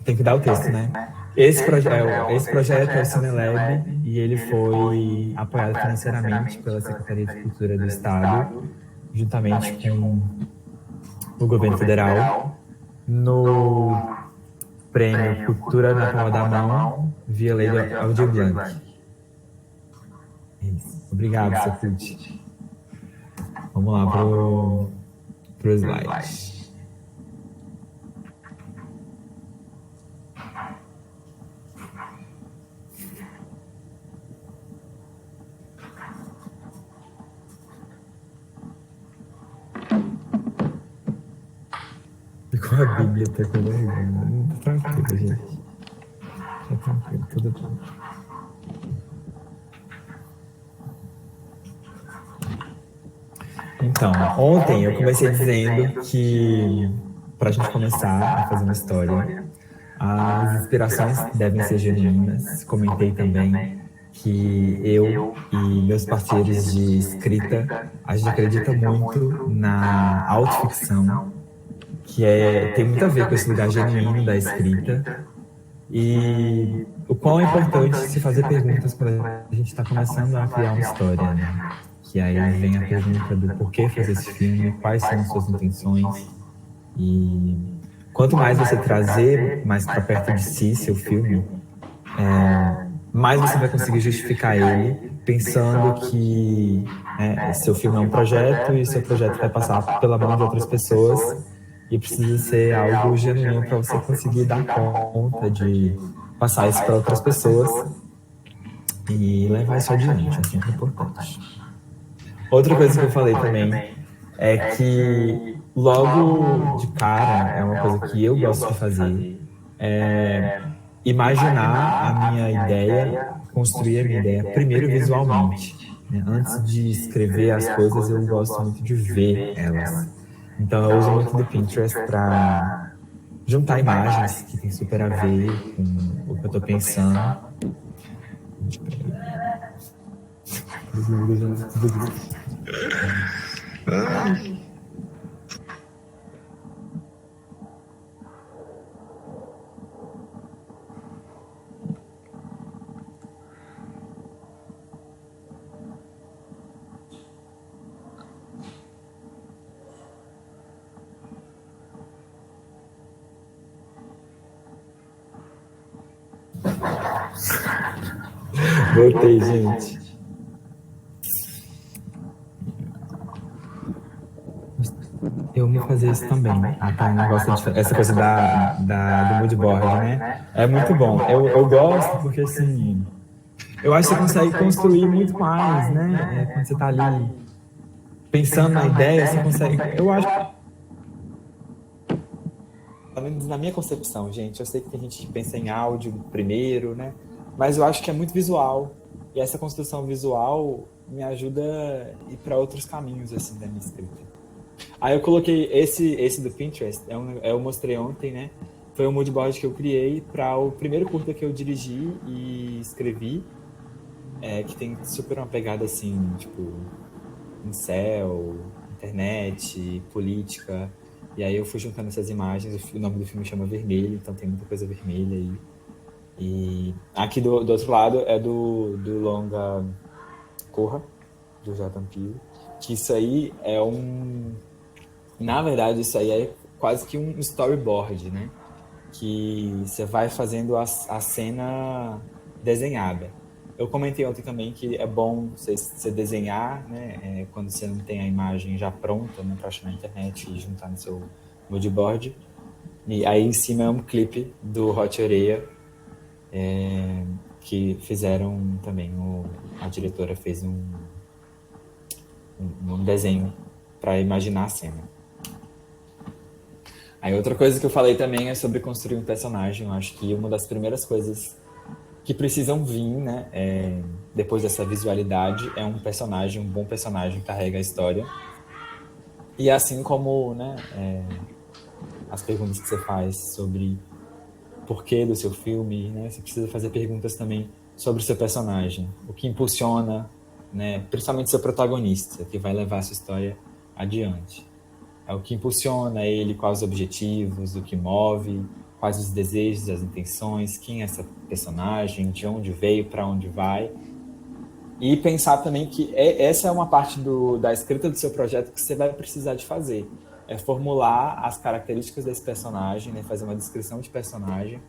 Tem que dar o texto, né? Esse projeto é o Cinelab e ele foi apoiado financeiramente pela Secretaria de Cultura do Estado, juntamente com o governo federal, no prêmio Cultura na Palma da Mão, via Lei Aldir Blanc. É isso. Obrigado, Secult. Vamos lá pro slide. Ficou a Bíblia até carregando. Tá tranquilo, gente. Tá tranquilo, tudo bem. Então, ontem eu comecei dizendo que, para a gente começar a fazer uma história, as inspirações devem ser genuínas. Comentei também que eu e meus parceiros de escrita, a gente acredita muito na autoficção, que tem muito a ver com esse lugar genuíno da escrita, e o quão é importante se fazer perguntas quando a gente está começando a criar uma história, né? Que aí vem a pergunta do porquê fazer esse filme, quais são as suas intenções, e quanto mais você trazer mais para perto de si seu filme, mais você vai conseguir justificar ele, pensando que seu filme é um projeto e seu projeto vai passar pela mão de outras pessoas e precisa ser algo genuíno para você conseguir dar conta de passar isso para outras pessoas e levar isso adiante. É sempre importante. Outra coisa que eu falei também é que logo de cara, é uma coisa que eu gosto de fazer, é imaginar a minha ideia, construir a minha ideia primeiro visualmente, né? Antes de escrever as coisas, eu gosto muito de ver elas. Então eu uso muito do Pinterest para juntar imagens que tem super a ver com o que eu estou pensando. Voltei, gente. Eu vou fazer isso também. Ah, tá. Essa coisa do mood board, né? É muito bom. Eu gosto porque, assim, eu acho que você consegue construir muito mais, né? Quando você tá ali pensando na ideia, você consegue. Eu acho. Pelo menos na minha concepção, gente, eu sei que tem gente que pensa em áudio primeiro, né? Mas eu acho que é muito visual. E essa construção visual me ajuda a ir para outros caminhos, assim, da minha escrita. Aí eu coloquei esse do Pinterest, eu mostrei ontem, né? Foi um moodboard que eu criei para o primeiro curta que eu dirigi e escrevi, que tem super uma pegada assim, tipo, incel, internet, política. E aí eu fui juntando essas imagens, o nome do filme chama Vermelho, então tem muita coisa vermelha aí. E aqui do outro lado é do longa Corra, do Jordan Peele, que isso aí é na verdade, isso aí é quase que um storyboard, né? Que você vai fazendo a cena desenhada. Eu comentei ontem também que é bom você desenhar, né? Quando você não tem a imagem já pronta, né? Para achar na internet e juntar no seu moodboard. E aí em cima é um clipe do Hot Oreia, que fizeram também. A diretora fez um desenho para imaginar a cena. Aí outra coisa que eu falei também é sobre construir um personagem. Eu acho que uma das primeiras coisas que precisam vir, né, depois dessa visualidade, é um personagem, um bom personagem que carrega a história. E assim como, né, as perguntas que você faz sobre porquê do seu filme, né, você precisa fazer perguntas também sobre o seu personagem, o que impulsiona, né, principalmente seu protagonista, que vai levar a sua história adiante. o que impulsiona ele, quais os objetivos, o que move, quais os desejos, as intenções, quem é essa personagem, de onde veio, para onde vai. E pensar também que essa é uma parte da escrita do seu projeto que você vai precisar de fazer. É formular as características desse personagem, né? Fazer uma descrição de personagem.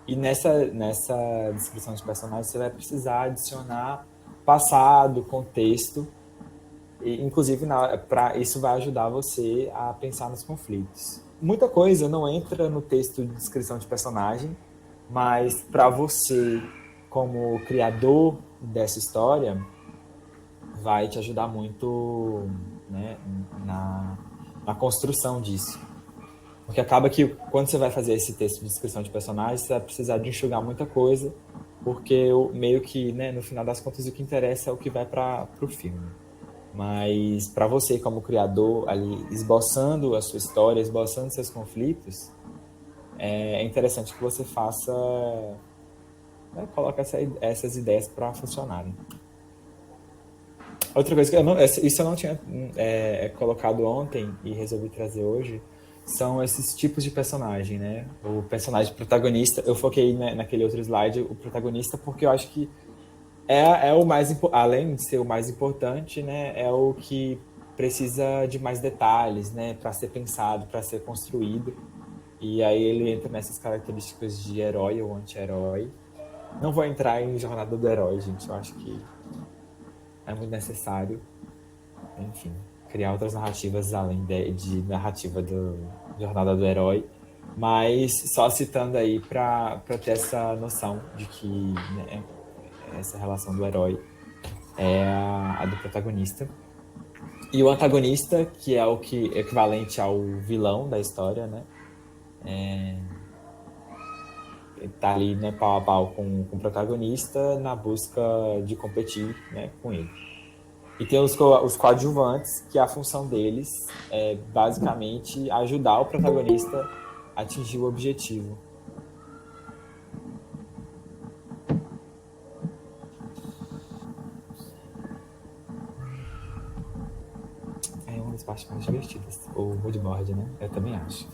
E nessa descrição de personagem você vai precisar adicionar passado, contexto. E, inclusive, isso vai ajudar você a pensar nos conflitos. Muita coisa não entra no texto de descrição de personagem, mas para você, como criador dessa história, vai te ajudar muito, né, na construção disso. Porque acaba que quando você vai fazer esse texto de descrição de personagens, você vai precisar de enxugar muita coisa, porque meio que, né, no final das contas, o que interessa é o que vai para o filme. Mas para você, como criador, ali esboçando a sua história, esboçando seus conflitos, é interessante que você faça, né, coloque essas ideias para funcionarem. Outra coisa que isso eu não tinha colocado ontem e resolvi trazer hoje, são esses tipos de personagem, né? O personagem protagonista, eu foquei, né, naquele outro slide, o protagonista, porque eu acho que é o mais, além de ser o mais importante, né, é o que precisa de mais detalhes, né, para ser pensado, para ser construído. E aí ele entra nessas características de herói ou anti-herói. Não vou entrar em jornada do herói, gente. Eu acho que é muito necessário, enfim, criar outras narrativas além de narrativa do jornada do herói. Mas só citando aí para ter essa noção de que, né, essa relação do herói é a do protagonista. E o antagonista, que é o que equivalente ao vilão da história, né? Tá ali, né, pau a pau com o protagonista na busca de competir, né, com ele. E tem os coadjuvantes, que a função deles é basicamente ajudar o protagonista a atingir o objetivo. É uma das partes mais divertidas, o moodboard, né? Eu também acho.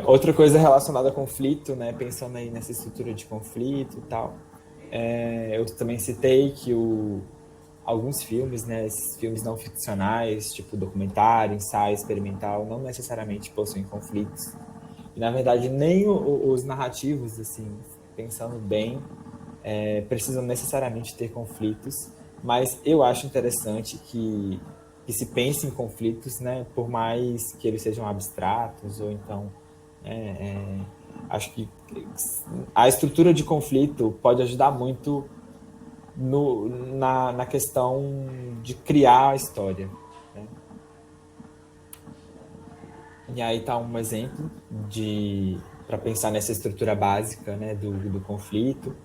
Outra coisa relacionada a conflito, né? Pensando aí nessa estrutura de conflito e tal. Eu também citei que alguns filmes, né? Esses filmes não ficcionais, tipo documentário, ensaio experimental, não necessariamente possuem conflitos. E, na verdade, nem os narrativos, assim, pensando bem, precisam necessariamente ter conflitos, mas eu acho interessante que se pense em conflitos, né, por mais que eles sejam abstratos, ou então acho que a estrutura de conflito pode ajudar muito na questão de criar a história, né? E aí está um exemplo para pensar nessa estrutura básica, né, do conflito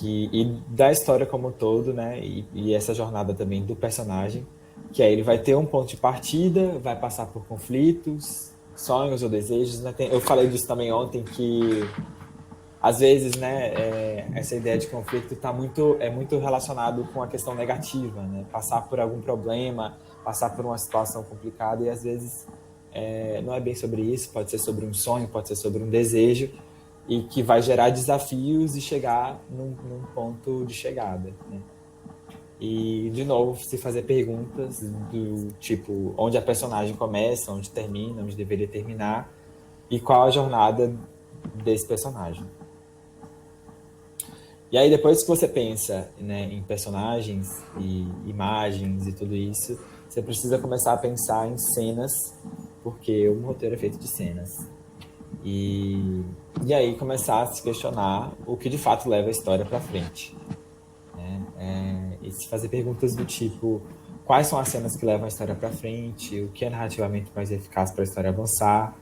e da história como um todo, né, e essa jornada também do personagem, que aí ele vai ter um ponto de partida, vai passar por conflitos, sonhos ou desejos, né? Eu falei disso também ontem, que às vezes, né, essa ideia de conflito é muito relacionado com a questão negativa, né? Passar por algum problema, passar por uma situação complicada, e às vezes não é bem sobre isso, pode ser sobre um sonho, pode ser sobre um desejo, e que vai gerar desafios e chegar num ponto de chegada, né? E, de novo, se fazer perguntas do tipo onde a personagem começa, onde termina, onde deveria terminar, e qual a jornada desse personagem. E aí, depois que você pensa, né, em personagens e imagens e tudo isso, você precisa começar a pensar em cenas, porque o roteiro é feito de cenas. E aí começar a se questionar o que de fato leva a história para frente, né? E se fazer perguntas do tipo: quais são as cenas que levam a história para frente, o que é narrativamente mais eficaz para a história avançar,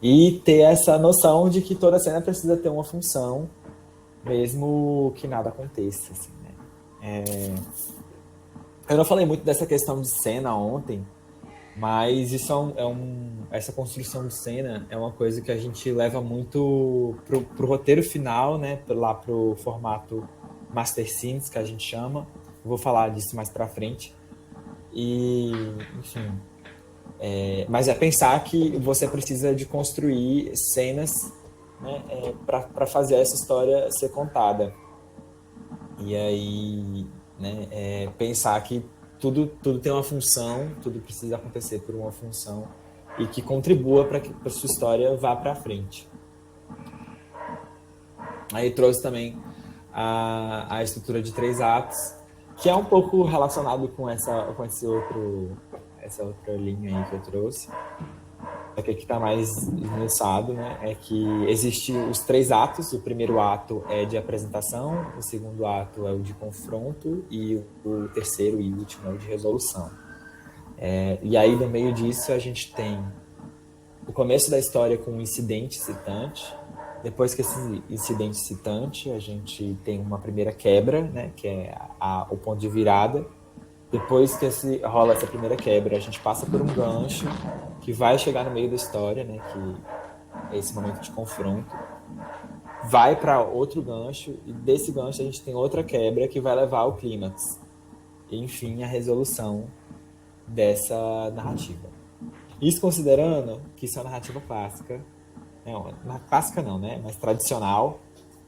e ter essa noção de que toda cena precisa ter uma função, mesmo que nada aconteça, assim, né? Eu não falei muito dessa questão de cena ontem, mas isso essa construção de cena é uma coisa que a gente leva muito pro roteiro final, né? Lá pro formato Master Scenes, que a gente chama. Eu vou falar disso mais pra frente. E, enfim, mas é pensar que você precisa de construir cenas, né, para fazer essa história ser contada. E aí, né, pensar que tudo tem uma função, tudo precisa acontecer por uma função e que contribua para que a sua história vá para frente. Aí trouxe também a estrutura de 3 atos, que é um pouco relacionado com essa outra linha aí que eu trouxe. Só que aqui está mais esmiuçado, né? É que existe os 3 atos. O primeiro ato é de apresentação, o segundo ato é o de confronto e o terceiro e último é o de resolução. E aí, no meio disso, a gente tem o começo da história com um incidente citante. Depois que esse incidente citante, a gente tem uma primeira quebra, né? Que é o ponto de virada. Depois que rola essa primeira quebra, a gente passa por um gancho que vai chegar no meio da história, né? Que é esse momento de confronto. Vai para outro gancho e desse gancho a gente tem outra quebra que vai levar ao clímax. E, enfim, a resolução dessa narrativa. Isso considerando que isso é uma narrativa clássica. Não, clássica não, né? Mas tradicional.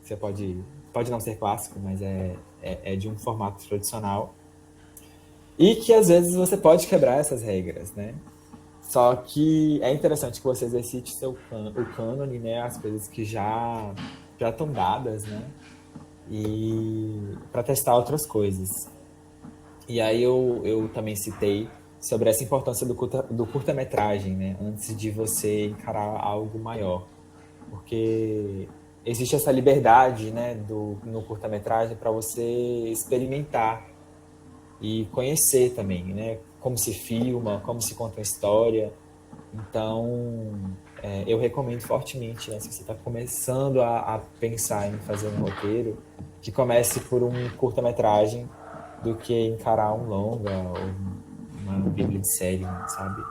Você pode não ser clássico, mas é de um formato tradicional. E que às vezes você pode quebrar essas regras, né? Só que é interessante que você exercite o cânone, né? As coisas que já estão dadas, né? E para testar outras coisas. E aí eu também citei sobre essa importância do curta-metragem, né? Antes de você encarar algo maior. Porque existe essa liberdade, né? No curta-metragem para você experimentar e conhecer também, né? Como se filma, como se conta uma história. Então, eu recomendo fortemente, né? Se você está começando a pensar em fazer um roteiro, que comece por um curta-metragem do que encarar um longa ou uma bíblia de série, sabe?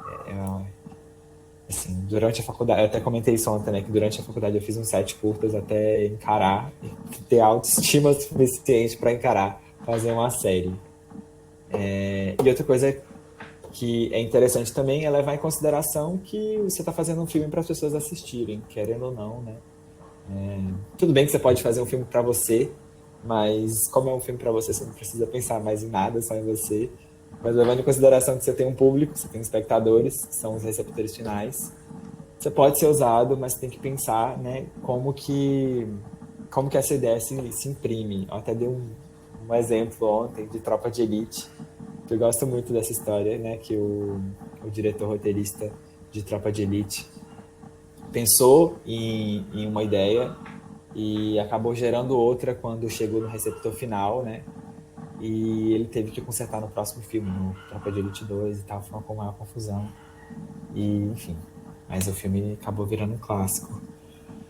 Assim, durante a faculdade, eu até comentei isso ontem, né? Que durante a faculdade eu fiz uns 7 curtas até encarar, ter autoestima suficiente para encarar, fazer uma série. E outra coisa que é interessante também é levar em consideração que você está fazendo um filme para as pessoas assistirem, querendo ou não, né? Tudo bem que você pode fazer um filme para você, mas como é um filme para você, você não precisa pensar mais em nada, só em você. Mas levando em consideração que você tem um público, você tem espectadores, que são os receptores finais, você pode ser usado, mas tem que pensar, né, como que essa ideia se imprime. Eu até dei um exemplo ontem de Tropa de Elite. Eu gosto muito dessa história, né? Que o diretor roteirista de Tropa de Elite pensou em uma ideia e acabou gerando outra quando chegou no receptor final, né? E ele teve que consertar no próximo filme, no Tropa de Elite 2 e tal, foi uma maior confusão. E, enfim, mas o filme acabou virando um clássico.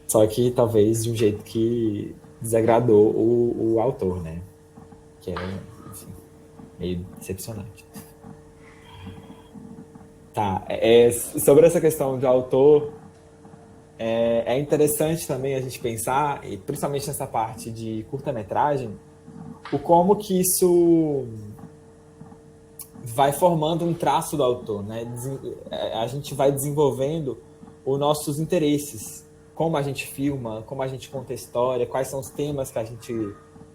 Só que talvez de um jeito que desagradou o autor, né? Que era, enfim, meio decepcionante. Tá, sobre essa questão de autor, é interessante também a gente pensar, e principalmente nessa parte de curta-metragem, o como que isso vai formando um traço do autor, né? A gente vai desenvolvendo os nossos interesses, como a gente filma, como a gente conta a história, quais são os temas que a gente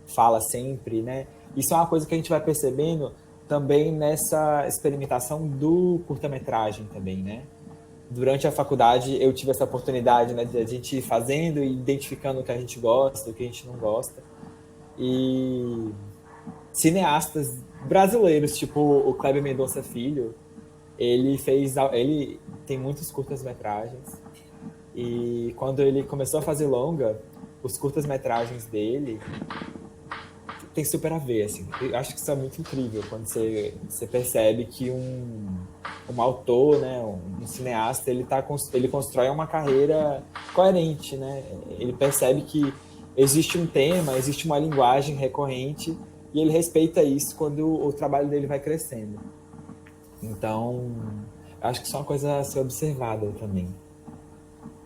fala sempre, né? Isso é uma coisa que a gente vai percebendo também nessa experimentação do curta-metragem também, né? Durante a faculdade eu tive essa oportunidade, né, de a gente ir fazendo e identificando o que a gente gosta, o que a gente não gosta. E cineastas brasileiros, tipo o Kleber Mendonça Filho, ele tem muitos curtas-metragens. E quando ele começou a fazer longa, os curtas-metragens dele tem super a ver, assim. Eu acho que isso é muito incrível quando você percebe que um autor, né, um cineasta, ele constrói uma carreira coerente, né? Ele percebe que existe um tema, existe uma linguagem recorrente e ele respeita isso quando o trabalho dele vai crescendo. Então, acho que isso é uma coisa a ser observada também,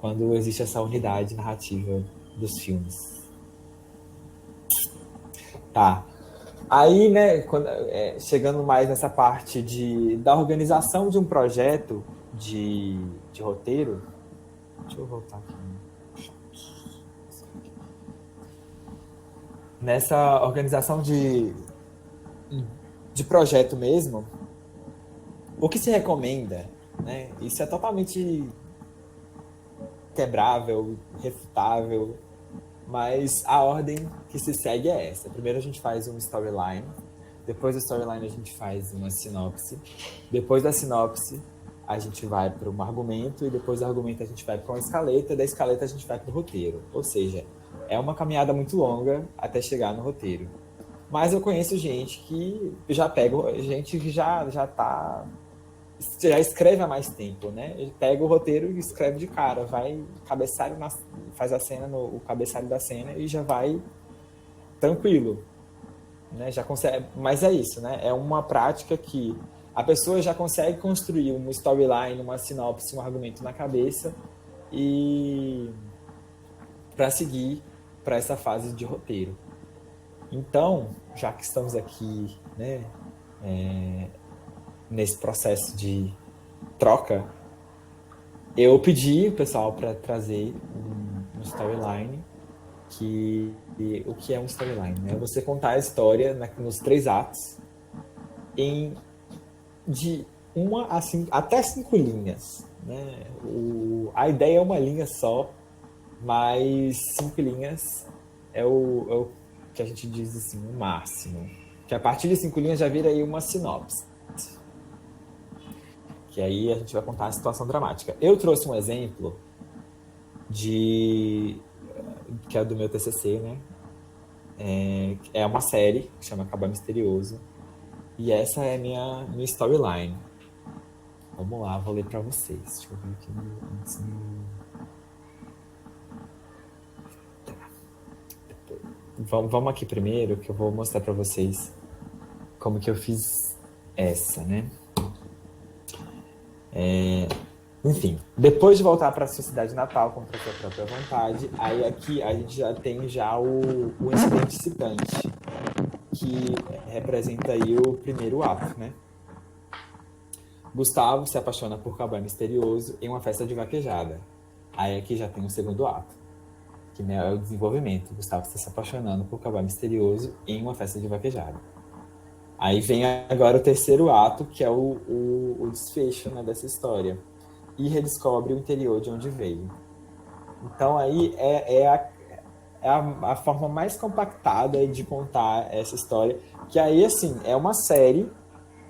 quando existe essa unidade narrativa dos filmes. Tá. Aí, né, chegando mais nessa parte da organização de um projeto de roteiro, deixa eu voltar aqui. Nessa organização de projeto mesmo, o que se recomenda, né? Isso é totalmente quebrável, refutável, mas a ordem que se segue é essa. Primeiro a gente faz uma storyline, depois da storyline a gente faz uma sinopse, depois da sinopse a gente vai para um argumento e depois do argumento a gente vai para uma escaleta, da escaleta a gente vai para o roteiro. Ou seja, é uma caminhada muito longa até chegar no roteiro. Mas eu conheço gente que gente que já escreve há mais tempo, né? Ele pega o roteiro e escreve de cara, vai cabeçalho faz a cena o cabeçalho da cena e já vai tranquilo, né? Já consegue, mas é isso, né? É uma prática que a pessoa já consegue construir uma storyline, uma sinopse, um argumento na cabeça e para seguir para essa fase de roteiro. Então, já que estamos aqui, né, nesse processo de troca, eu pedi o pessoal para trazer um storyline, o que é um storyline, né? Você contar a história nos 3 atos de uma a até 5 linhas, né? A ideia é uma linha só, mas 5 linhas é o que a gente diz assim, o máximo. Que a partir de 5 linhas já vira aí uma sinopse. Que aí a gente vai contar a situação dramática. Eu trouxe um exemplo que é do meu TCC, né? É uma série que chama Acabar Misterioso. E essa é a minha storyline. Vamos lá, vou ler para vocês. Deixa eu ver aqui antes. Vamos aqui primeiro, que eu vou mostrar para vocês como que eu fiz essa, né? Enfim, depois de voltar para a sua cidade natal, com a sua própria vontade, aí aqui a gente já tem o incidente citante, que representa aí o primeiro ato, né? Gustavo se apaixona por Cowboy Misterioso em uma festa de vaquejada. Aí aqui já tem o segundo ato, que né, é o desenvolvimento. Gustavo está se apaixonando por Cowboy Misterioso em uma festa de vaquejada. Aí vem agora o terceiro ato, que é o desfecho, né, dessa história. E redescobre o interior de onde veio. Então aí é a forma mais compactada de contar essa história, que aí, assim, é uma série,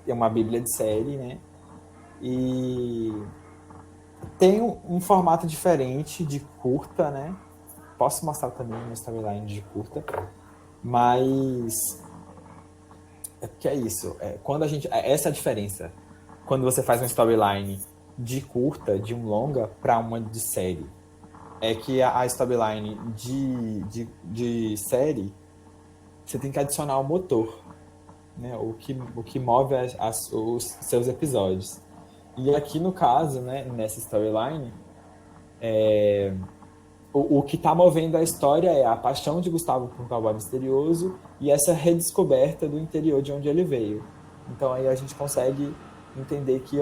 é uma bíblia de série, né? E tem um formato diferente de curta, né? Posso mostrar também uma storyline de curta, mas é porque é isso. Quando essa é a diferença. Quando você faz uma storyline de curta, de um longa, para uma de série. É que a storyline de série, você tem que adicionar o motor, né? O que move os seus episódios. E aqui no caso, né, nessa storyline, o que está movendo a história é a paixão de Gustavo por um cowboy misterioso e essa redescoberta do interior de onde ele veio. Então aí a gente consegue entender que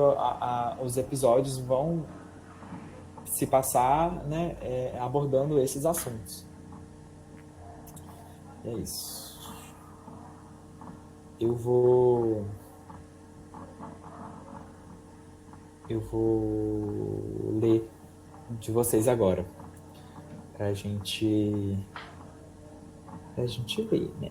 os episódios vão se passar, né, abordando esses assuntos. É isso. Eu vou ler de vocês agora pra gente ver, né?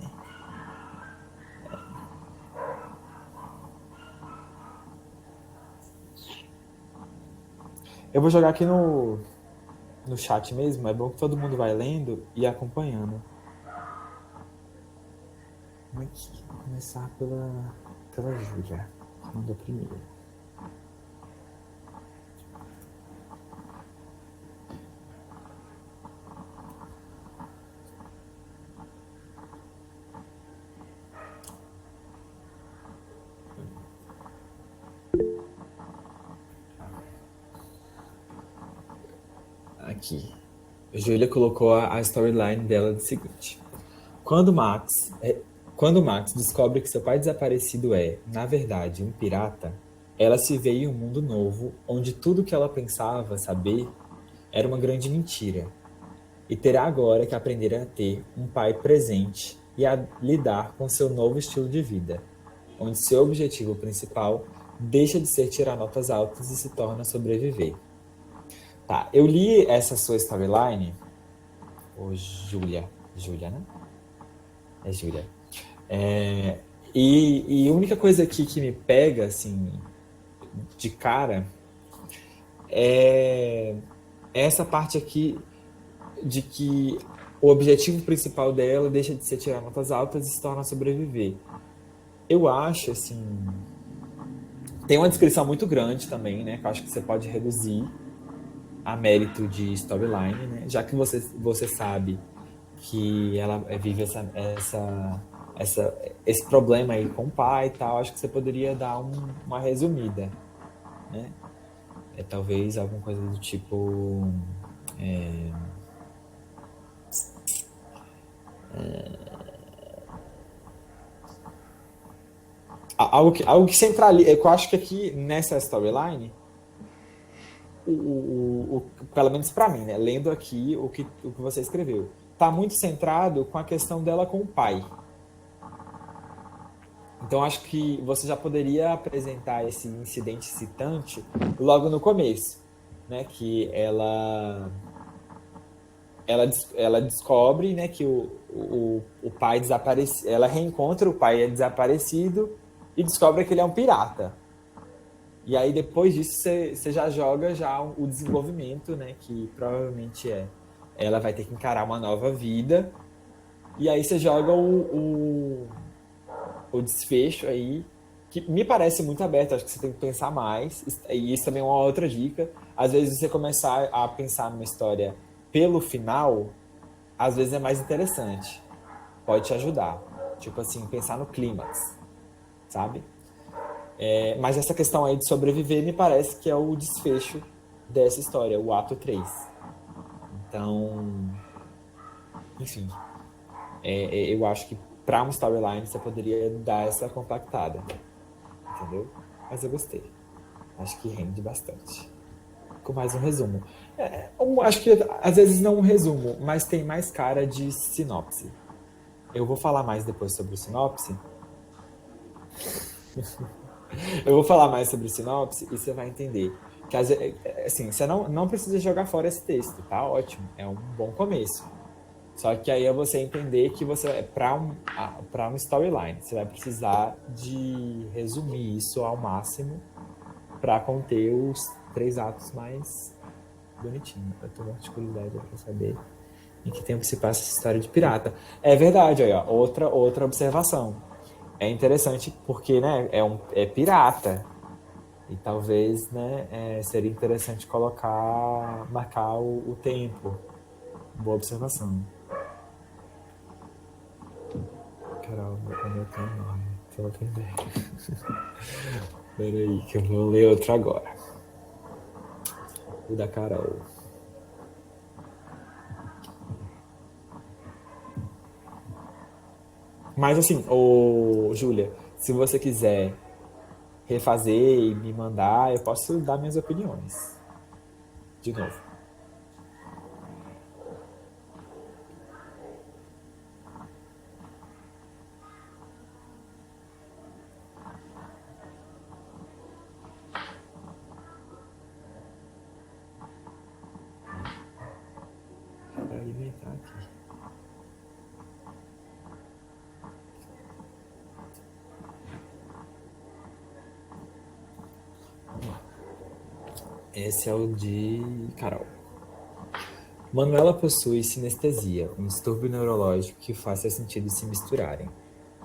Eu vou jogar aqui no chat mesmo, é bom que todo mundo vai lendo e acompanhando. Vamos começar pela Júlia, que mandou primeiro. Aqui. A Júlia colocou a storyline dela do seguinte. Quando Max Quando Max descobre que seu pai desaparecido é, na verdade, um pirata, ela se vê em um mundo novo onde tudo que ela pensava saber era uma grande mentira e terá agora que aprender a ter um pai presente e a lidar com seu novo estilo de vida, onde seu objetivo principal deixa de ser tirar notas altas e se torna sobreviver. Tá, eu li essa sua storyline, ô Júlia, Júlia, né? É Júlia. E a única coisa aqui que me pega, assim, de cara, é essa parte aqui de que o objetivo principal dela deixa de ser tirar notas altas e se torna sobreviver. Eu acho, assim... Tem uma descrição muito grande também, né? Que eu acho que você pode reduzir a mérito de storyline, né? Já que você sabe que ela vive esse problema aí com o pai e tal, acho que você poderia dar uma resumida, né? Talvez alguma coisa do tipo... algo que centraliza. Eu acho que aqui nessa storyline, pelo menos para mim, né, lendo aqui o que você escreveu, tá muito centrado com a questão dela com o pai. Então acho que você já poderia apresentar esse incidente excitante logo no começo, né, que ela descobre, né, que o pai desaparece, ela reencontra o pai desaparecido e descobre que ele é um pirata. E aí depois disso você já joga já o desenvolvimento, né, que provavelmente ela vai ter que encarar uma nova vida. E aí você joga o desfecho aí, que me parece muito aberto, acho que você tem que pensar mais. E isso também é uma outra dica. Às vezes você começar a pensar numa história pelo final, às vezes é mais interessante. Pode te ajudar. Tipo assim, pensar no clímax, sabe? Mas essa questão aí de sobreviver me parece que é o desfecho dessa história, o ato 3. Então, enfim, eu acho que para uma storyline você poderia dar essa compactada, entendeu? Mas eu gostei. Acho que rende bastante. Com mais um resumo. Acho que às vezes não um resumo, mas tem mais cara de sinopse. Eu vou falar mais depois sobre o sinopse. Eu vou falar mais sobre o sinopse e você vai entender. Que, assim, você não precisa jogar fora esse texto, tá? Ótimo. É um bom começo. Só que aí é você entender que você, para uma storyline, você vai precisar de resumir isso ao máximo para conter os 3 atos mais bonitinhos. Eu tô muito de curiosidade para saber em que tempo se passa essa história de pirata. É verdade, aí, ó, outra observação. É interessante porque, né, é pirata. E talvez, né, seria interessante marcar o tempo. Boa observação. Carol, meu caneta é enorme. Tô aprendendo. Peraí, que eu vou ler outro agora. O da Carol. Mas assim, Júlia, se você quiser refazer e me mandar, eu posso dar minhas opiniões. De novo. Para alimentar aqui. Esse é o de Carol. Manuela possui sinestesia, um distúrbio neurológico que faz seus sentidos se misturarem.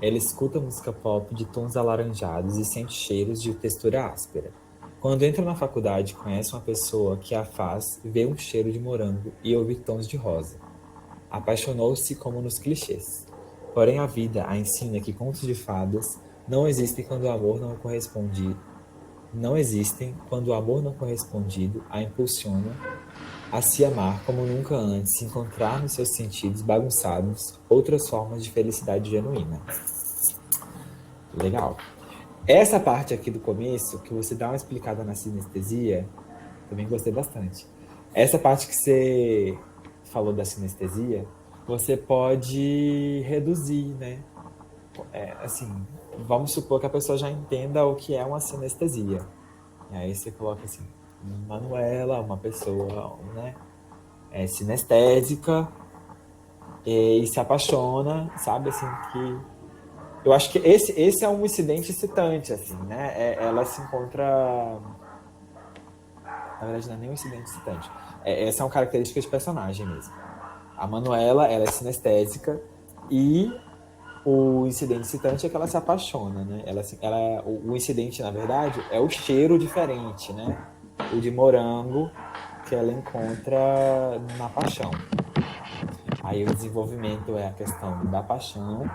Ela escuta música pop de tons alaranjados e sente cheiros de textura áspera. Quando entra na faculdade, conhece uma pessoa que a faz ver um cheiro de morango e ouvir tons de rosa. Apaixonou-se como nos clichês. Porém, a vida a ensina que contos de fadas não existem quando o amor não corresponde. Não existem quando o amor não correspondido a impulsiona a se amar como nunca antes, se encontrar nos seus sentidos bagunçados outras formas de felicidade genuína. Legal. Essa parte aqui do começo, que você dá uma explicada na sinestesia, também gostei bastante. Essa parte que você falou da sinestesia, você pode reduzir, né? Assim, vamos supor que a pessoa já entenda o que é uma sinestesia. E aí você coloca assim, Manuela, uma pessoa, né, sinestésica e se apaixona, sabe, assim, que... Eu acho que esse é um incidente excitante, assim, né? Ela se encontra... Na verdade, não é nem um incidente excitante. Essa é uma característica de personagem mesmo. A Manuela, ela é sinestésica e o incidente excitante é que ela se apaixona, né? O incidente, na verdade, é o cheiro diferente, né? O de morango que ela encontra na paixão. Aí o desenvolvimento é a questão da paixão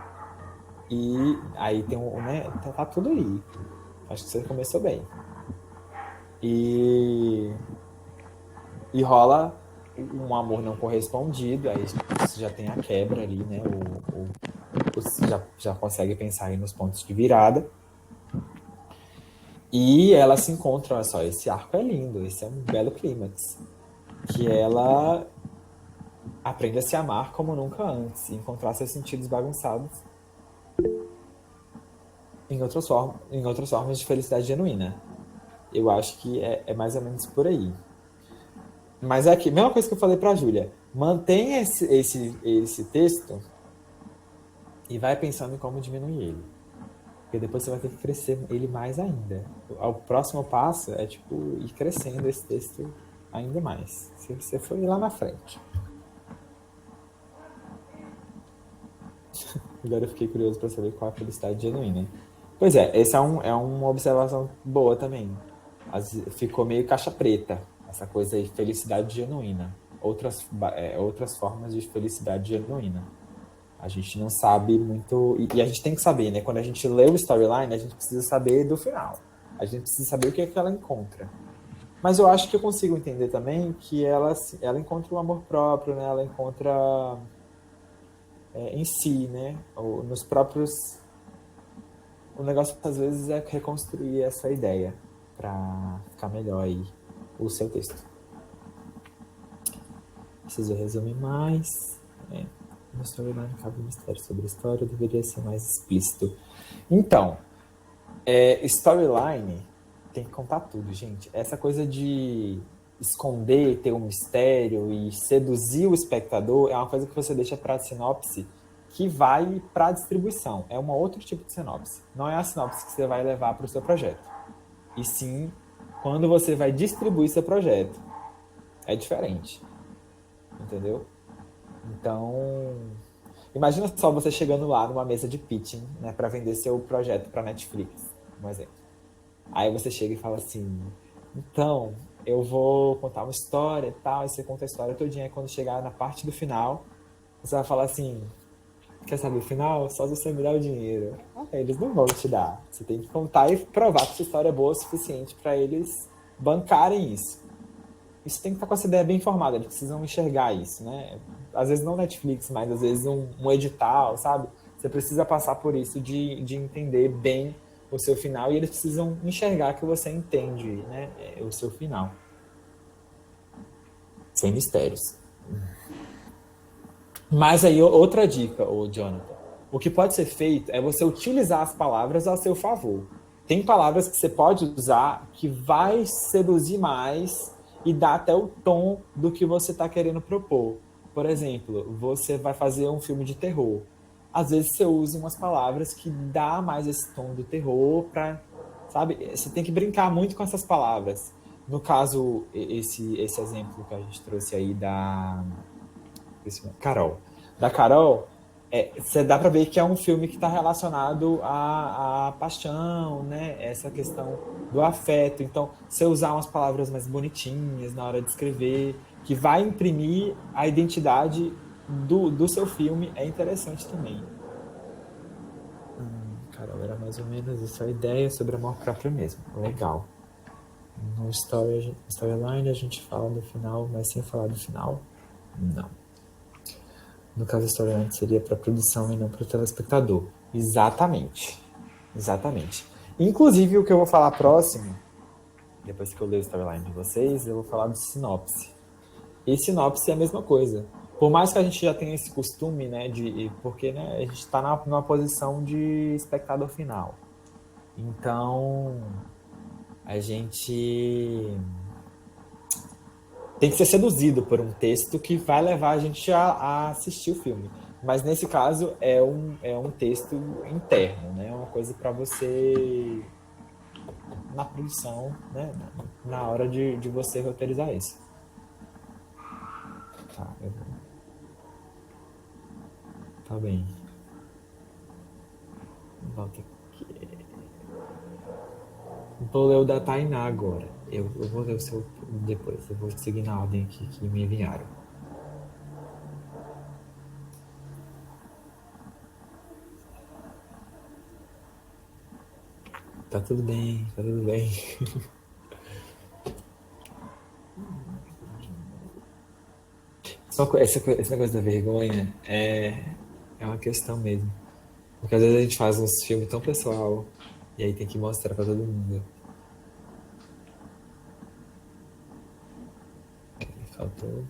e aí tem né? Tá tudo aí. Acho que você começou bem. E rola um amor não correspondido, aí você já tem a quebra ali, né? Você já consegue pensar aí nos pontos de virada. E ela se encontra, olha só, esse arco é lindo, esse é um belo clímax. Que ela aprende a se amar como nunca antes, e encontrar seus sentidos bagunçados em outras formas de felicidade genuína. Eu acho que é mais ou menos por aí. Mas é aqui, mesma coisa que eu falei pra Júlia, mantenha esse texto e vai pensando em como diminuir ele. Porque depois você vai ter que crescer ele mais ainda. O próximo passo é, tipo, ir crescendo esse texto ainda mais. Se você for ir lá na frente. Agora eu fiquei curioso para saber qual é a felicidade genuína. Pois é, essa é uma observação boa também. Ficou meio caixa preta, essa coisa aí, felicidade genuína. Outras formas de felicidade genuína. A gente não sabe muito... E a gente tem que saber, né? Quando a gente lê o storyline, a gente precisa saber do final. A gente precisa saber o que é que ela encontra. Mas eu acho que eu consigo entender também que ela encontra o amor próprio, né? Ela encontra em si, né? Nos próprios... O negócio, às vezes, é reconstruir essa ideia para ficar melhor aí o seu texto. Preciso resumir mais. No storyline cabe um mistério sobre a história, deveria ser mais explícito. Então, storyline tem que contar tudo, gente. Essa coisa de esconder, ter um mistério e seduzir o espectador é uma coisa que você deixa para a sinopse que vai para a distribuição. É um outro tipo de sinopse. Não é a sinopse que você vai levar para o seu projeto. E sim, quando você vai distribuir seu projeto. É diferente. Entendeu? Então, imagina só você chegando lá numa mesa de pitching, né, para vender seu projeto para Netflix, um exemplo. Aí você chega e fala assim, então, eu vou contar uma história e tal, e você conta a história todinha, e quando chegar na parte do final, você vai falar assim, quer saber o final? Só você me dá o dinheiro. Eles não vão te dar. Você tem que contar e provar que sua história é boa o suficiente para eles bancarem isso. Isso tem que estar com essa ideia bem formada, eles precisam enxergar isso, né? Às vezes não Netflix, mas às vezes um edital, sabe? Você precisa passar por isso de entender bem o seu final e eles precisam enxergar que você entende, né, o seu final. Sem mistérios. Mas aí, outra dica, Jonathan. O que pode ser feito é você utilizar as palavras a seu favor. Tem palavras que você pode usar que vai seduzir mais e dar até o tom do que você está querendo propor. Por exemplo, você vai fazer um filme de terror. Às vezes você usa umas palavras que dá mais esse tom do terror para, sabe? Você tem que brincar muito com essas palavras. No caso, esse exemplo que a gente trouxe aí da Carol. Da Carol, você dá para ver que é um filme que está relacionado à paixão, né? Essa questão do afeto. Então, você usar umas palavras mais bonitinhas na hora de escrever, que vai imprimir a identidade do seu filme, é interessante também. Carol, era mais ou menos essa a ideia sobre amor próprio mesmo. Legal. No storyline a gente fala do final, mas sem falar do final, não. No caso, o storyline seria para a produção e não para o telespectador. Exatamente. Exatamente. Inclusive, o que eu vou falar próximo, depois que eu ler o storyline de vocês, eu vou falar do sinopse. E sinopse é a mesma coisa. Por mais que a gente já tenha esse costume, né, porque né, a gente está numa posição de espectador final. Então, a gente tem que ser seduzido por um texto que vai levar a gente a assistir o filme. Mas nesse caso é um texto interno, né? É uma coisa para você na produção, né? Na hora de você roteirizar isso. Tá, tá bem. Volta aqui. Vou ler o da Tainá agora. Eu vou ler o seu depois. Eu vou seguir na ordem aqui que me enviaram. Tá tudo bem, tá tudo bem. Esse negócio da vergonha é uma questão mesmo. Porque às vezes a gente faz uns filmes tão pessoal e aí tem que mostrar pra todo mundo. Faltou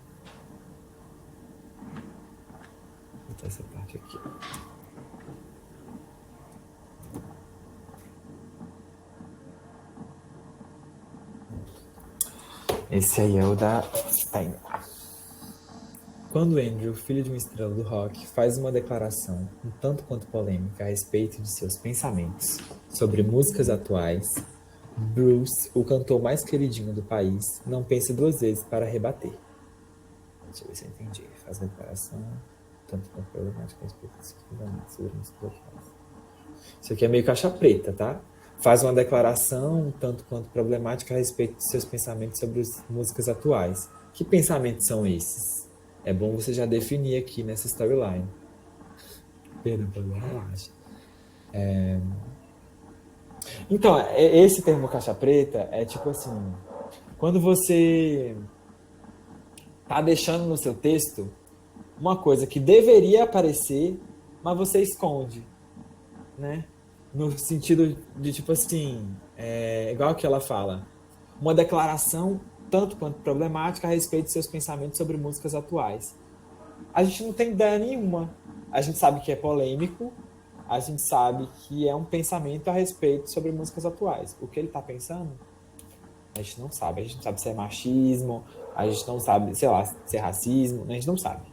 essa parte aqui. Esse aí é o da Stein. Quando Andrew, filho de uma estrela do rock, faz uma declaração um tanto quanto polêmica a respeito de seus pensamentos sobre músicas atuais, Bruce, o cantor mais queridinho do país, não pensa duas vezes para rebater. Deixa eu ver se eu entendi. Faz uma declaração tanto quanto problemática a respeito de seus pensamentos sobre músicas atuais. Isso aqui é meio caixa preta, tá? Faz uma declaração tanto quanto problemática a respeito de seus pensamentos sobre as músicas atuais. Que pensamentos são esses? É bom você já definir aqui nessa storyline. Perdão, relaxa. Então, esse termo caixa preta é tipo assim, quando você tá deixando no seu texto uma coisa que deveria aparecer, mas você esconde, né? No sentido de tipo assim, igual que ela fala, uma declaração tanto quanto problemática a respeito de seus pensamentos sobre músicas atuais. A gente não tem ideia nenhuma. A gente sabe que é polêmico, a gente sabe que é um pensamento a respeito sobre músicas atuais. O que ele está pensando, a gente não sabe. A gente não sabe se é machismo, a gente não sabe, sei lá, se é racismo, a gente não sabe.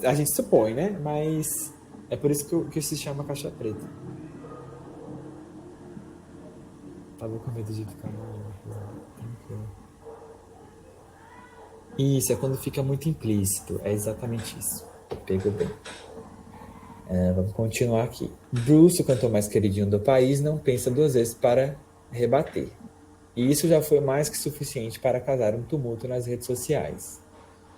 A gente supõe, né? Mas é por isso que se chama caixa preta. Tava com medo de ficar tranquilo. Isso, é quando fica muito implícito. É exatamente isso. Pegou bem. Vamos continuar aqui. Bruce, o cantor mais queridinho do país, não pensa duas vezes para rebater. E isso já foi mais que suficiente para causar um tumulto nas redes sociais.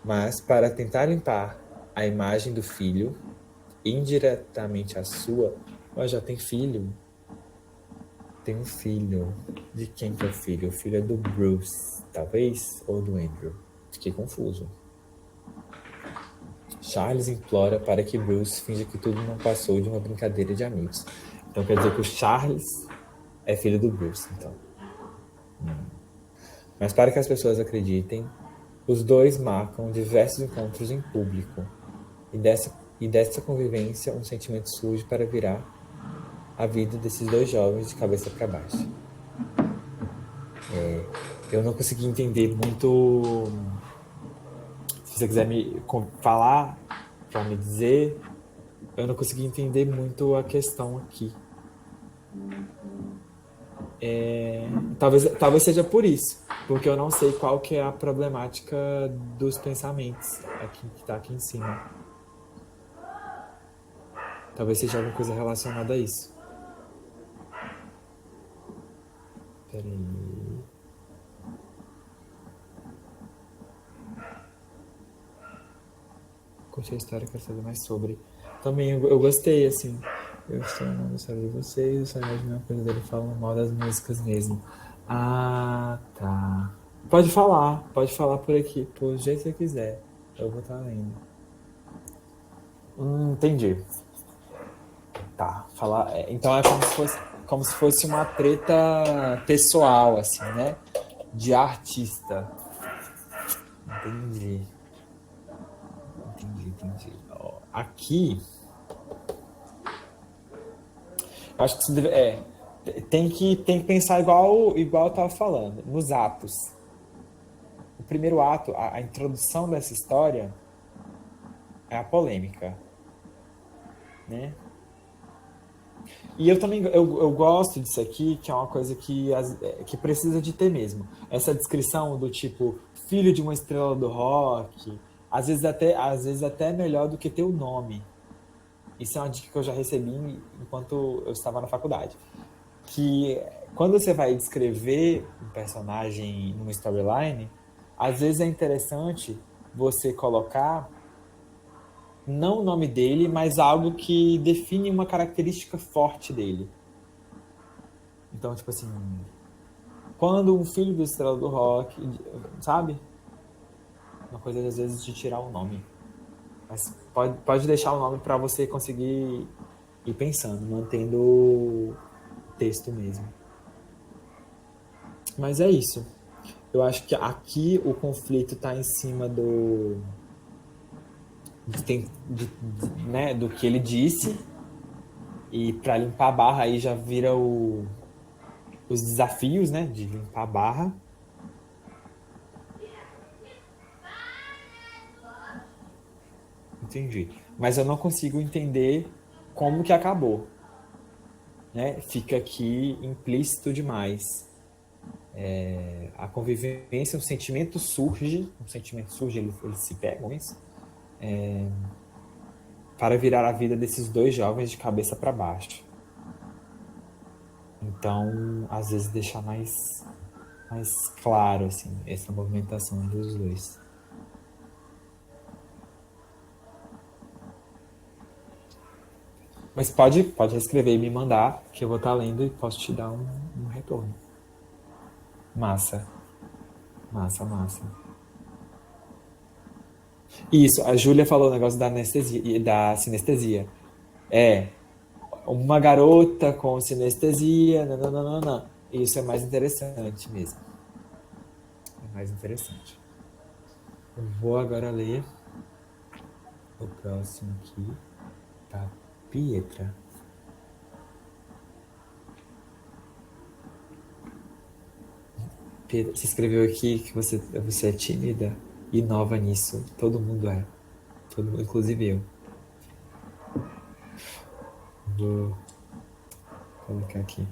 Mas, para tentar limpar a imagem do filho, indiretamente a sua, ela já tem filho. Tem um filho. De quem que é o filho? O filho é do Bruce, talvez? Ou do Andrew? Fiquei confuso. Charles implora para que Bruce finja que tudo não passou de uma brincadeira de amigos. Então quer dizer que o Charles é filho do Bruce, então. Mas para que as pessoas acreditem, os dois marcam diversos encontros em público. E dessa convivência, um sentimento surge para virar a vida desses dois jovens de cabeça para baixo. Eu não consegui entender muito. Se você quiser me falar, para me dizer, eu não consegui entender muito a questão aqui. Talvez seja por isso, porque eu não sei qual que é a problemática dos pensamentos aqui, que está aqui em cima. Talvez seja alguma coisa relacionada a isso. Peraí. Curti a história, quero saber mais sobre. Também eu gostei, assim. Eu estou amando a história de vocês, eu só imagino uma coisa dele falando mal das músicas mesmo. Ah, tá. Pode falar por aqui, por jeito que você quiser. Eu vou estar lendo. Entendi. Tá, falar. Então é como se fosse uma treta pessoal, assim, né? De artista. Entendi. Entendi. Ó, aqui, acho que tem que pensar igual eu tava falando, nos atos. O primeiro ato, a introdução dessa história é a polêmica, né? E eu também eu gosto disso aqui, que é uma coisa que precisa de ter mesmo. Essa descrição do tipo, filho de uma estrela do rock, às vezes até melhor do que ter o nome. Isso é uma dica que eu já recebi enquanto eu estava na faculdade. Que quando você vai descrever um personagem numa storyline, às vezes é interessante você colocar não o nome dele, mas algo que define uma característica forte dele. Então, tipo assim, quando um filho do estrela do rock, sabe? Uma coisa às vezes de tirar o nome. Mas pode deixar o nome para você conseguir ir pensando, mantendo o texto mesmo. Mas é isso. Eu acho que aqui o conflito está em cima né, do que ele disse, e para limpar a barra aí já vira os desafios, né, de limpar a barra. Entendi. Mas eu não consigo entender como que acabou, né? Fica aqui implícito demais. A convivência, um sentimento surge, eles se pegam isso, para virar a vida desses dois jovens de cabeça para baixo. Então, às vezes deixar mais claro assim essa movimentação dos dois. Mas pode reescrever e me mandar, que eu vou estar lendo e posso te dar um retorno. Massa, massa. Isso, a Júlia falou o negócio da anestesia e da sinestesia. É, uma garota com sinestesia, não. Isso é mais interessante mesmo. É mais interessante. Eu vou agora ler o próximo aqui, tá? Pietra. Pietra, você escreveu aqui que você é tímida e nova nisso. Todo mundo é. Todo mundo, inclusive eu. Vou colocar aqui.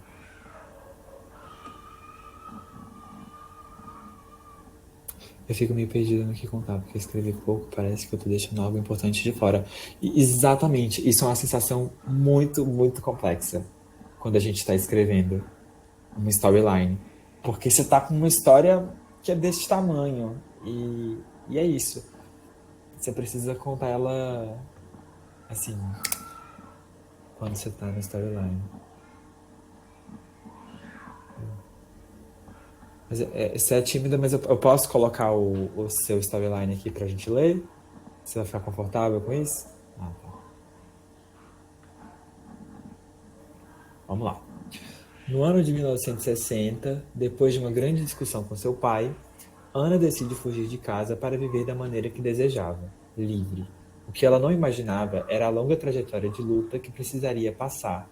Eu fico meio perdido no que contar, porque escrever pouco parece que eu tô deixando algo importante de fora. E exatamente, isso é uma sensação muito, muito complexa quando a gente está escrevendo uma storyline. Porque você tá com uma história que é desse tamanho. E é isso. Você precisa contar ela assim, quando você tá na storyline. Mas você é tímida, mas eu posso colocar o seu storyline aqui pra gente ler? Você vai ficar confortável com isso? Ah, tá. Vamos lá. No ano de 1960, depois de uma grande discussão com seu pai, Ana decide fugir de casa para viver da maneira que desejava, livre. O que ela não imaginava era a longa trajetória de luta que precisaria passar.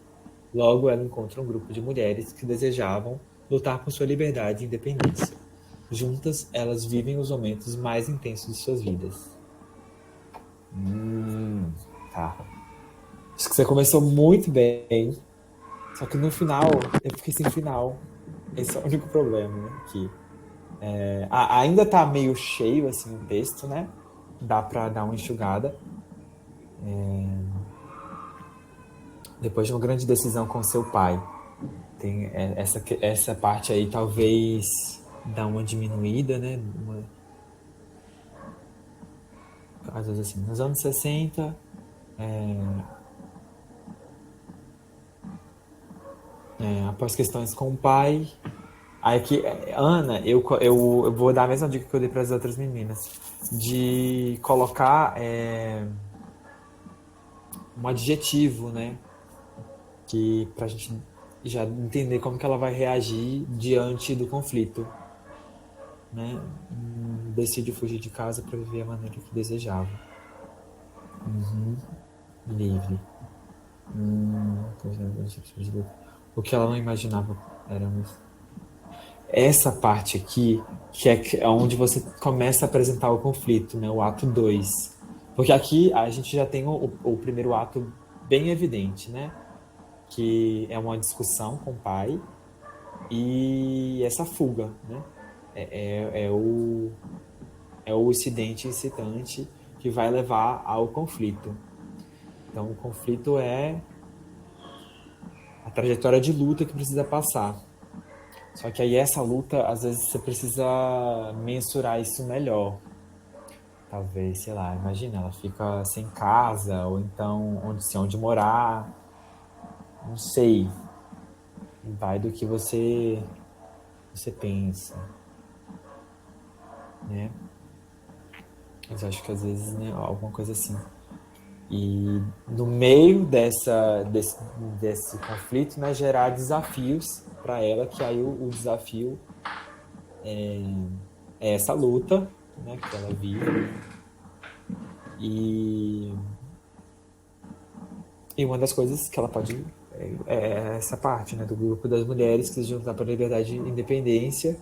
Logo, ela encontra um grupo de mulheres que desejavam lutar por sua liberdade e independência. Juntas, elas vivem os momentos mais intensos de suas vidas. Tá. Acho que você começou muito bem, só que no final, eu fiquei sem final. Esse é o único problema, né? Que ainda tá meio cheio, assim, o texto, né? Dá pra dar uma enxugada. Depois de uma grande decisão com seu pai. Tem essa parte aí, talvez dá uma diminuída, né? Às vezes assim, nos anos 60, após questões com o pai. Aí que, Ana, eu vou dar a mesma dica que eu dei para as outras meninas, de colocar um adjetivo, né? que para a gente já entender como que ela vai reagir diante do conflito, né? Decide fugir de casa para viver a maneira que desejava. Livre. O que ela não imaginava era essa parte aqui, que é onde você começa a apresentar o conflito, né? O ato 2. Porque aqui a gente já tem o primeiro ato bem evidente, né? Que é uma discussão com o pai e essa fuga, né? É o incidente incitante que vai levar ao conflito. Então, o conflito é a trajetória de luta que precisa passar. Só que aí essa luta, às vezes você precisa mensurar isso melhor. Talvez, sei lá, imagina, ela fica sem casa, ou então onde morar. Não sei. Vai do que você pensa, né? Mas acho que às vezes, né, alguma coisa assim. E no meio desse conflito, né, gerar desafios para ela, que aí o desafio é essa luta, né, que ela vive. E uma das coisas que ela pode é essa parte, né, do grupo das mulheres que se juntam para a liberdade e independência.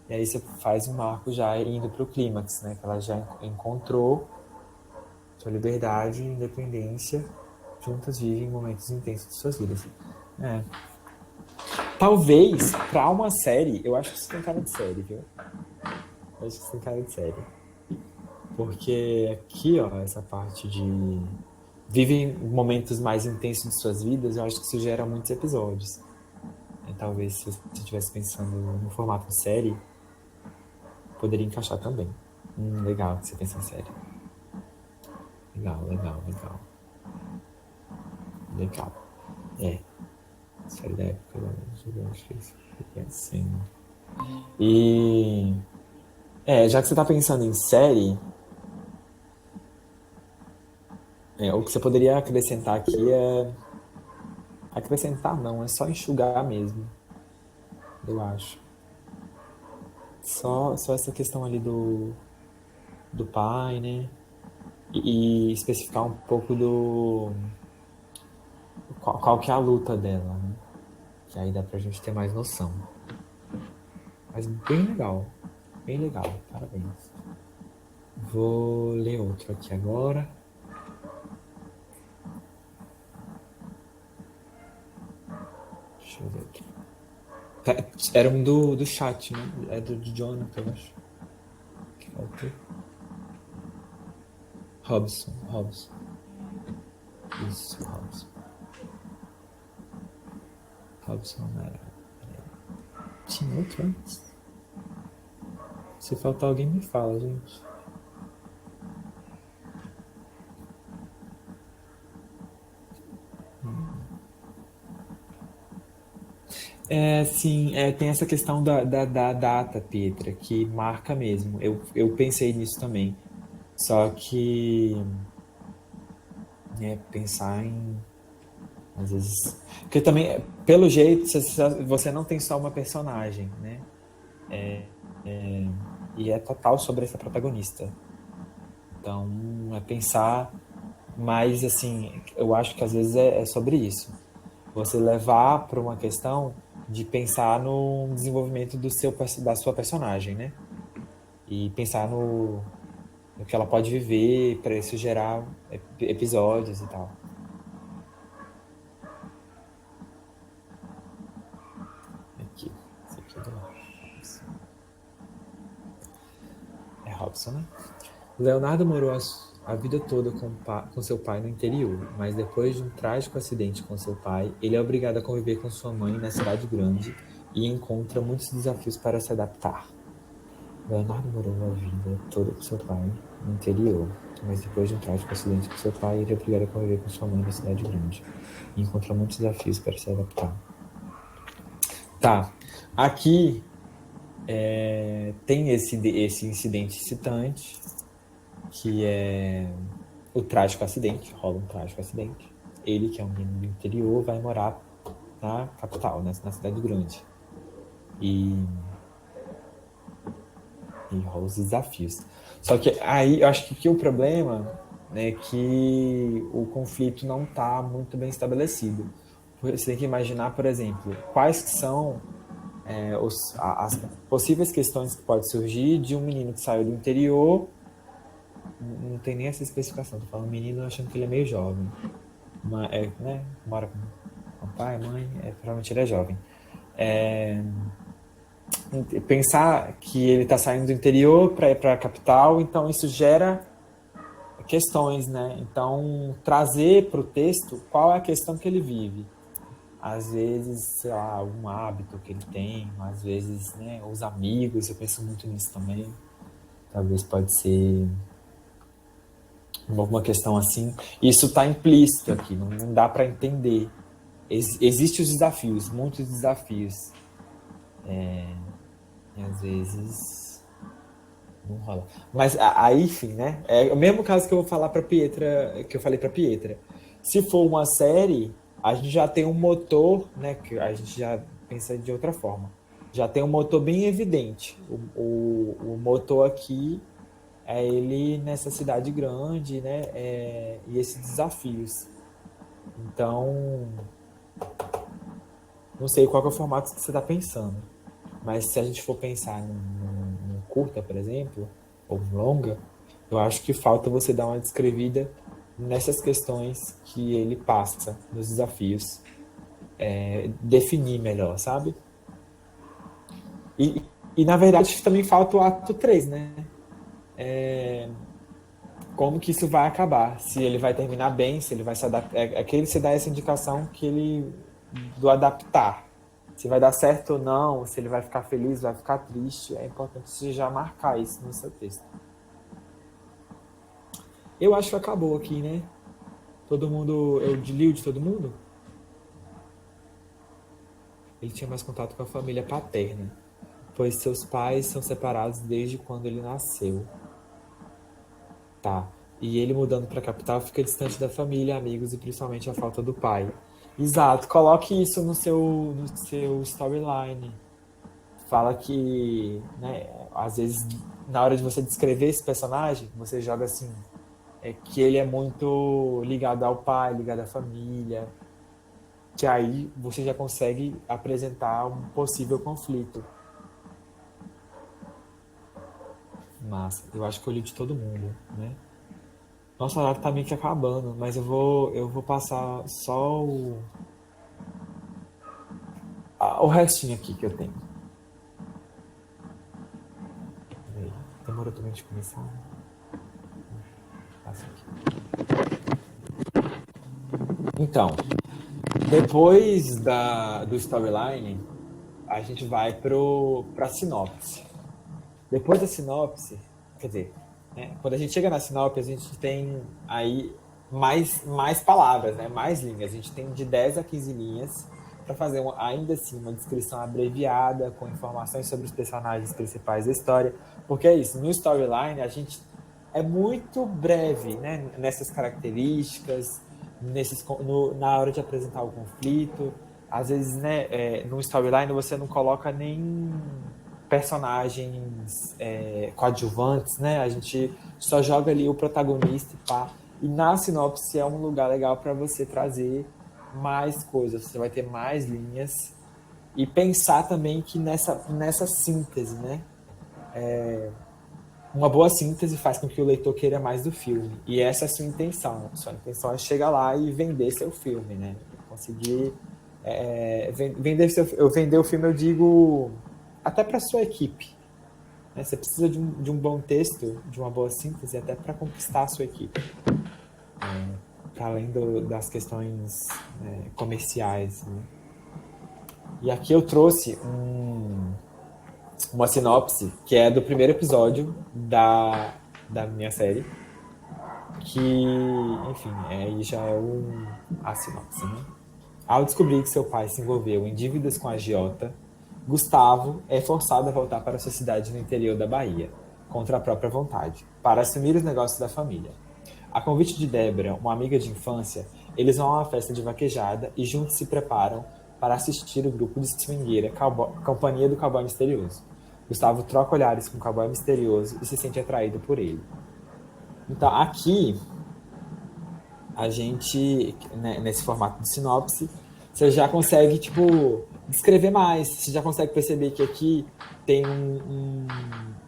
E aí você faz um marco já indo para o clímax, né, que ela já encontrou sua liberdade e independência, juntas vivem momentos intensos de suas vidas. Talvez, para uma série, eu acho que isso tem cara de série, viu? Eu acho que isso tem cara de série. Porque aqui, ó, essa parte de vivem momentos mais intensos de suas vidas, eu acho que isso gera muitos episódios. Talvez, se você estivesse pensando no formato de série, poderia encaixar também. Legal que você pensa em série. Legal. Série da época, eu acho que isso é assim. E já que você tá pensando em série, o que você poderia acrescentar aqui é... Acrescentar não, é só enxugar mesmo, eu acho. Só essa questão ali do pai, né? E especificar um pouco qual que é a luta dela, né? Que aí dá pra gente ter mais noção. Mas bem legal, parabéns. Vou ler outro aqui agora. Deixa eu ver aqui. Era um do chat, né? É do Jonathan, eu acho. Que faltou. Robson. Isso, Robson. Robson não era. Tinha outro antes? Se faltar alguém, me fala, gente. Sim, tem essa questão da data, Pietra, que marca mesmo. Eu pensei nisso também. Só que pensar em... Às vezes... Porque também, pelo jeito, você não tem só uma personagem, né? E é total sobre essa protagonista. Então, é pensar mais, assim, eu acho que às vezes é sobre isso. Você levar para uma questão de pensar no desenvolvimento da sua personagem, né? E pensar no que ela pode viver para isso gerar episódios e tal. Aqui. Esse aqui é do Robson. É Robson, né? Leonardo morou a vida toda com seu pai no interior, mas depois de um trágico acidente com seu pai, ele é obrigado a conviver com sua mãe na cidade grande e encontra muitos desafios para se adaptar. Leonardo morou a vida toda com seu pai no interior, mas depois de um trágico acidente com seu pai, ele é obrigado a conviver com sua mãe na cidade grande e encontra muitos desafios para se adaptar. Tá, aqui tem esse incidente excitante, que é o trágico acidente, rola um trágico acidente. ele, que é um menino do interior, vai morar na capital, na cidade grande. E rola os desafios. Só que aí eu acho que o problema é que o conflito não está muito bem estabelecido. Você tem que imaginar, por exemplo, quais são as possíveis questões que podem surgir de um menino que saiu do interior. Não tem nem essa especificação, tô falando menino achando que ele é meio jovem. Né? Mora com pai, mãe, provavelmente ele é jovem. Pensar que ele está saindo do interior para ir para a capital, então isso gera questões, né? Então, trazer para o texto qual é a questão que ele vive. Às vezes, sei lá, algum hábito que ele tem, às vezes, né, os amigos, eu penso muito nisso também. Talvez pode ser alguma questão assim. Isso está implícito aqui, não dá para entender. Existem os desafios, muitos desafios. E às vezes não rola. Mas aí, enfim, né? É o mesmo caso que eu vou falar para Pietra, que eu falei para Pietra. Se for uma série, a gente já tem um motor, né? Que a gente já pensa de outra forma. Já tem um motor bem evidente. O motor aqui é ele nessa cidade grande, né? E esses desafios. Então, não sei qual é o formato que você está pensando. Mas se a gente for pensar num curta, por exemplo, ou um longa, eu acho que falta você dar uma descrevida nessas questões que ele passa, nos desafios. Definir melhor, sabe? E, na verdade, também falta o ato 3, né? Como que isso vai acabar? Se ele vai terminar bem, se ele vai se adaptar. Aquele você dá essa indicação que ele do adaptar. Se vai dar certo ou não, se ele vai ficar feliz, vai ficar triste, é importante você já marcar isso no seu texto. Eu acho que acabou aqui, né? Todo mundo. Eu li o de todo mundo? Ele tinha mais contato com a família paterna, pois seus pais são separados desde quando ele nasceu. Tá. E ele mudando para a capital fica distante da família, amigos e principalmente a falta do pai. Exato, coloque isso no seu storyline. Fala que, né, às vezes, na hora de você descrever esse personagem, você joga assim, que ele é muito ligado ao pai, ligado à família, que aí você já consegue apresentar um possível conflito. Massa, eu acho que eu li de todo mundo, né? Nossa, o horário tá meio que acabando, mas eu vou passar só o restinho aqui que eu tenho. Peraí, demorou também de começar. Passa aqui. Então, depois do storyline, a gente vai pra sinopse. Depois da sinopse, quer dizer, né, quando a gente chega na sinopse, a gente tem aí mais palavras, né, mais linhas. A gente tem de 10 a 15 linhas para fazer ainda assim uma descrição abreviada com informações sobre os personagens principais da história. Porque é isso, no storyline a gente é muito breve, né, nessas características, na hora de apresentar o conflito. Às vezes, né, no storyline você não coloca nem personagens coadjuvantes, né? A gente só joga ali o protagonista e pá. E na sinopse é um lugar legal para você trazer mais coisas, você vai ter mais linhas e pensar também que nessa síntese, né? Uma boa síntese faz com que o leitor queira mais do filme. E essa é a sua intenção. Sua intenção é chegar lá e vender seu filme, né? Conseguir vender o filme, eu digo, até para sua equipe. Né? Você precisa de um bom texto, de uma boa síntese, até para conquistar a sua equipe. Para além das questões comerciais. Né? E aqui eu trouxe uma sinopse que é do primeiro episódio da minha série, que, enfim, aí já é a sinopse, né? Ao descobrir que seu pai se envolveu em dívidas com a agiota, Gustavo é forçado a voltar para sua cidade no interior da Bahia, contra a própria vontade, para assumir os negócios da família. A convite de Débora, uma amiga de infância, Eles vão a uma festa de vaquejada e juntos se preparam para assistir o grupo de swingueira Companhia do Cowboy Misterioso. Gustavo troca olhares com o cowboy misterioso e se sente atraído por ele. Então, aqui, a gente, né, nesse formato de sinopse, você já consegue, tipo, descrever mais. Você já consegue perceber que aqui tem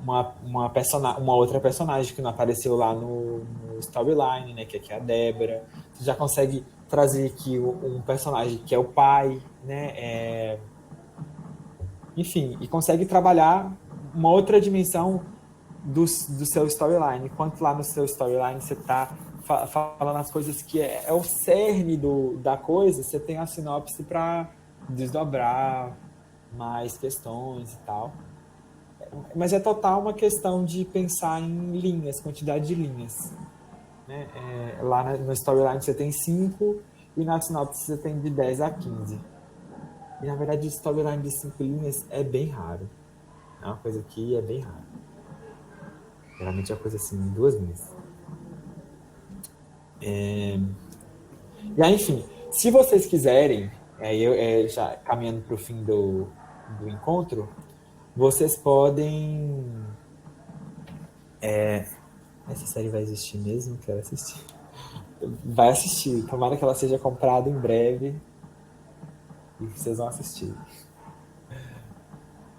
uma outra personagem que não apareceu lá no storyline, né? Que aqui é a Débora. Você já consegue trazer aqui um personagem que é o pai, né? Enfim, e consegue trabalhar uma outra dimensão do seu storyline. Enquanto lá no seu storyline você está falando as coisas que é o cerne da coisa, você tem a sinopse para desdobrar mais questões e tal. Mas é total uma questão de pensar em linhas, quantidade de linhas. Né? Lá no storyline você tem 5 e na sinopse você tem de 10 a 15. E na verdade, o storyline de 5 linhas é bem raro. É uma coisa que é bem rara. Geralmente é uma coisa assim, 2 linhas. E aí, enfim, se vocês quiserem, já caminhando para o fim do encontro, vocês podem. Essa série vai existir mesmo? Quero assistir. Vai assistir. Tomara que ela seja comprada em breve e vocês vão assistir.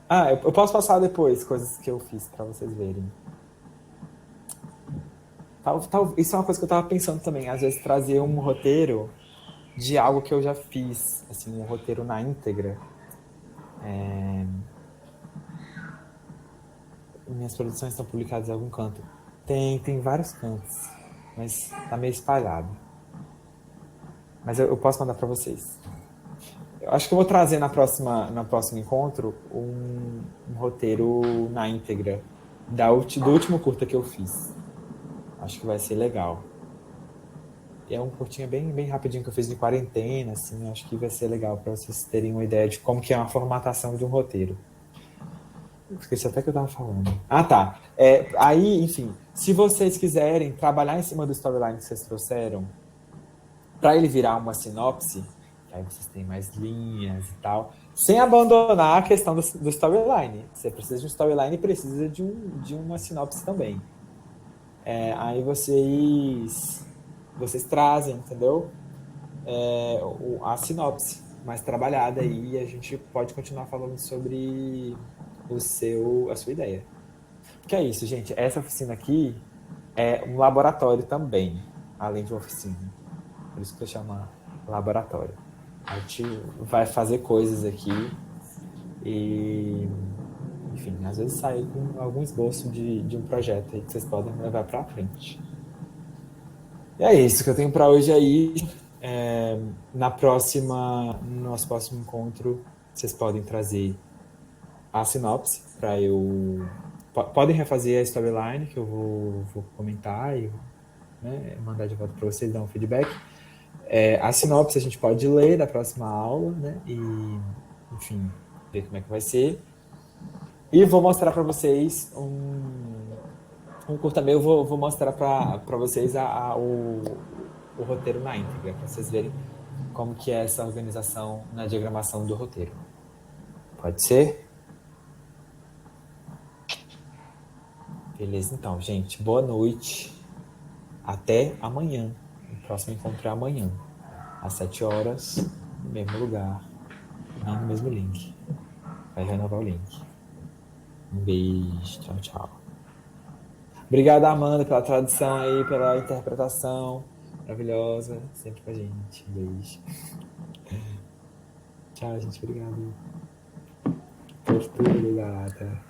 Ah, eu posso passar depois coisas que eu fiz para vocês verem. Isso é uma coisa que eu tava pensando também. Às vezes trazer um roteiro de algo que eu já fiz, assim, um roteiro na íntegra. Minhas produções estão publicadas em algum canto. Tem vários cantos, mas tá meio espalhado. Mas eu posso mandar para vocês. Eu acho que eu vou trazer no próximo encontro um roteiro na íntegra do último curta que eu fiz. Acho que vai ser legal. É um curtinho bem rapidinho que eu fiz de quarentena, assim. Acho que vai ser legal para vocês terem uma ideia de como que é uma formatação de um roteiro. Esqueci até que eu tava falando. Ah, tá. Aí, enfim, se vocês quiserem trabalhar em cima do storyline que vocês trouxeram, para ele virar uma sinopse, que aí vocês têm mais linhas e tal, sem abandonar a questão do storyline. Você precisa de um storyline e precisa de uma sinopse também. Aí vocês trazem, entendeu? A sinopse mais trabalhada aí e a gente pode continuar falando sobre a sua ideia. Que é isso, gente. Essa oficina aqui é um laboratório também, além de uma oficina. Por isso que eu chamo laboratório. A gente vai fazer coisas aqui e, enfim, às vezes sai com algum esboço de um projeto aí que vocês podem levar para frente. E é isso que eu tenho para hoje aí. No nosso próximo encontro, vocês podem trazer a sinopse para eu. Podem refazer a storyline que eu vou comentar e, né, mandar de volta para vocês, dar um feedback. A sinopse a gente pode ler da próxima aula, né? E, enfim, ver como é que vai ser. E vou mostrar para vocês um curta meu, vou mostrar para vocês o roteiro na íntegra, para vocês verem como que é essa organização na diagramação do roteiro. Pode ser? Beleza, então, gente. Boa noite. Até amanhã. O próximo encontro é amanhã. Às 7 horas, no mesmo lugar. Não no mesmo link. Vai renovar o link. Um beijo. Tchau, tchau. Obrigado, Amanda, pela tradução aí, pela interpretação maravilhosa. Sempre com a gente. Um beijo. Tchau, gente. Obrigado por tudo, gata.